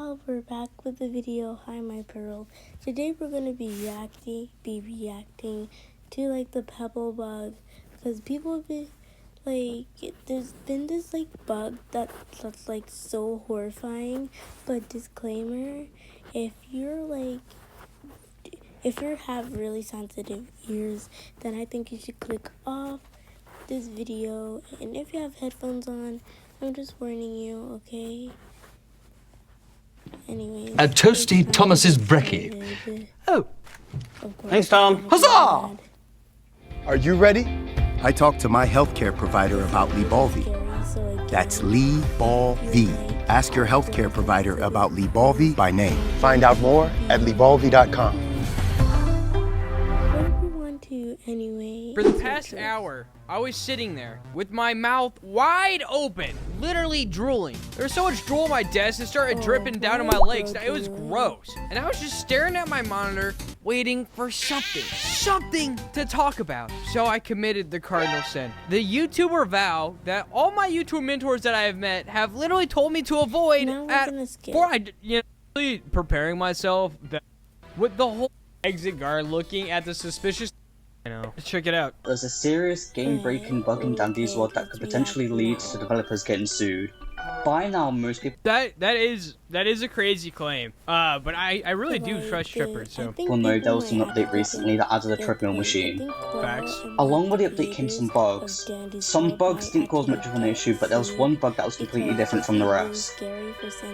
y'all, we're back with the video. Hi my pearl. Today we're gonna be reacting to like the pebble bug, because people have been like, there's been this like bug that's like so horrifying. But disclaimer, if you have really sensitive ears, then I think you should click off this video. And if you have headphones on, I'm just warning you, okay? Anyways, at Toasty Thomas's brekkie. Oh, thanks, Tom. Huzzah! Are you ready? I talked to my healthcare provider about Lybalvi. That's Lybalvi. Ask your healthcare provider about Lybalvi by name. Find out more at lybalvi.com. Anyway, For the past hour, I was sitting there with my mouth wide open, literally drooling. There was so much drool on my desk, it started dripping down to my legs. It was gross. And I was just staring at my monitor, waiting for something to talk about. So I committed the cardinal sin. The YouTuber vow that all my YouTube mentors that I have met have literally told me to avoid before I, really preparing myself with the whole exit guard looking at the suspicious. Let's check it out. There's a serious game-breaking bug in Dandy's world that could potentially lead to developers getting sued. By now, most people that is a crazy claim. But I really do trust strippers, so. will know there was an update recently that added a treadmill machine. Facts. Along with the update came some bugs. Some bugs didn't cause much of an issue, but there was one bug that was completely different from the rest.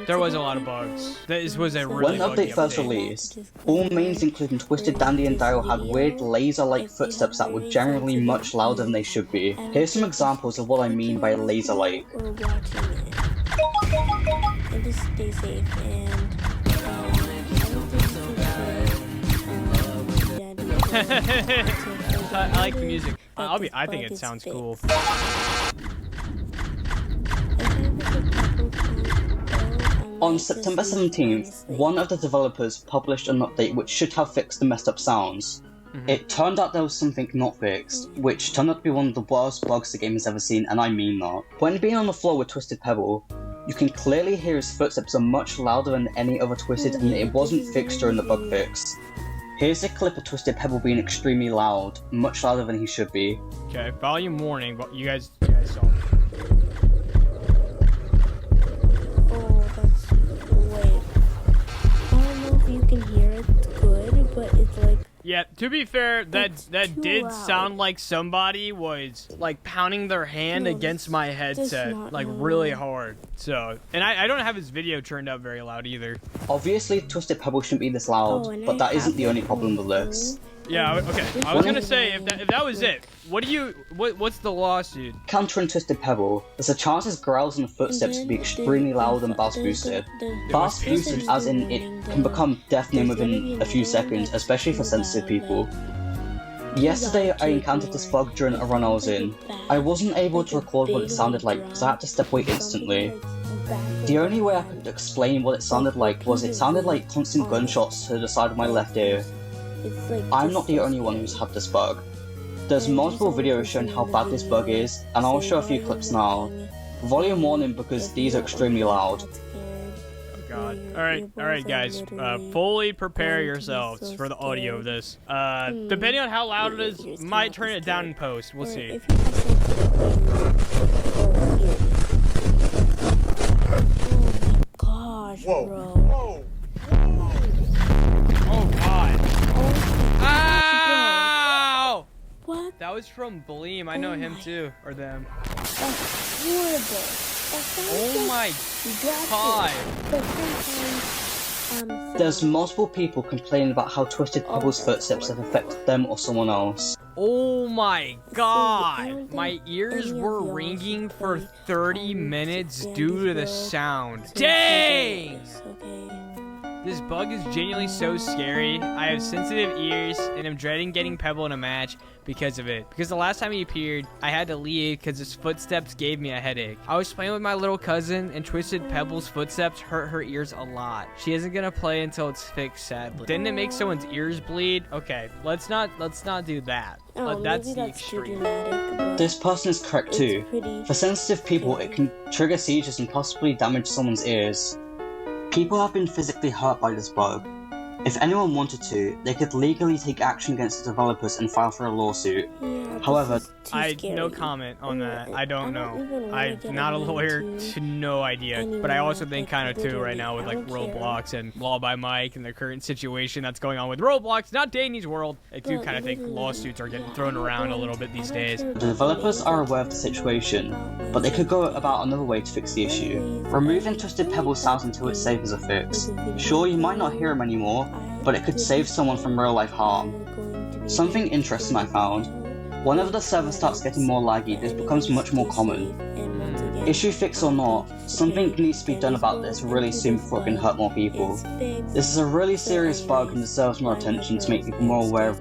There was a lot of bugs. This was a really When the update first released, all mains including Twisted Dandy and Daryl had weird laser-like footsteps that were generally much louder than they should be. Here's some examples of what I mean by laser-like. And just stay safe and I like the music. I think it sounds cool. On September 17th, one of the developers published an update which should have fixed the messed up sounds. It turned out there was something not fixed, which turned out to be one of the worst bugs the game has ever seen, and I mean that. When being on the floor with Twisted Pebble, you can clearly hear his footsteps are much louder than any other Twisted, and it wasn't fixed during the bug fix. Here's a clip of Twisted Pebble being extremely loud, much louder than he should be. Okay, volume warning, but you guys saw. oh, that's wait. I don't know if you can hear it good, but it's like. Yeah, to be fair, that did loud. sound like somebody was like pounding their hand against my headset, like really hard. So, and I don't have his video turned up very loud either. Obviously, Twisted Pebble shouldn't be this loud, but that isn't the only problem with this. Yeah, okay. I was gonna say if that was it, what's the lawsuit? Countering Twisted Pebble, there's a chance his growls and footsteps will be extremely loud and bass boosted. Bass boosted as in it can become deafening within a few seconds, especially for sensitive people. Yesterday I encountered this bug during a run I was in. I wasn't able to record what it sounded like because I had to step away instantly. The only way I could explain what it sounded like was it sounded like constant gunshots to the side of my left ear. I'm not the only one who's had this bug. There's multiple videos showing how bad this bug is, and I'll show a few clips now. Volume warning because these are extremely loud. Oh god. Alright guys, fully prepare yourselves for the audio of this. Depending on how loud it is, might turn it down in post, we'll see. Gosh, bro. Whoa! Oh god. Ow! What? That was from Bleem. I know him too, or them. That's horrible. Oh my god. There's multiple people complaining about how Twisted Pebble's footsteps have affected them or someone else. Oh my god. My ears were ringing for 30 minutes due to the sound. Dang! This bug is genuinely so scary. I have sensitive ears and I'm dreading getting Pebble in a match because of it. Because the last time he appeared, I had to leave because his footsteps gave me a headache. I was playing with my little cousin and Twisted Pebble's footsteps hurt her ears a lot. She isn't gonna play until it's fixed, sadly. Didn't it make someone's ears bleed? Okay, let's not do that. That's the extreme. This person is correct too. For sensitive people, it can trigger seizures and possibly damage someone's ears. People have been physically hurt by this bug. If anyone wanted to, they could legally take action against the developers and file for a lawsuit. Yeah, However, No comment on that. I don't know. even wanna I'm get not a into lawyer, no idea. But I anymore, also think kind of too literally, right now with I like don't care. Roblox and Law by Mike and the current situation that's going on with Roblox, not Danny's world. I do But kind of think literally, lawsuits are getting yeah, thrown I don't around a want- little bit these I don't days. care the about developers the are names aware of the situation, but they could go about another way to fix the issue. Anyways, Removing Twisted Pebble sounds until it's safe as a fix. Sure, you might not hear him anymore, but it could save someone from real life harm. Something interesting I found. Whenever the server starts getting more laggy, this becomes much more common. Issue fix or not, something needs to be done about this really soon before it can hurt more people. This is a really serious bug and deserves more attention to make people more aware of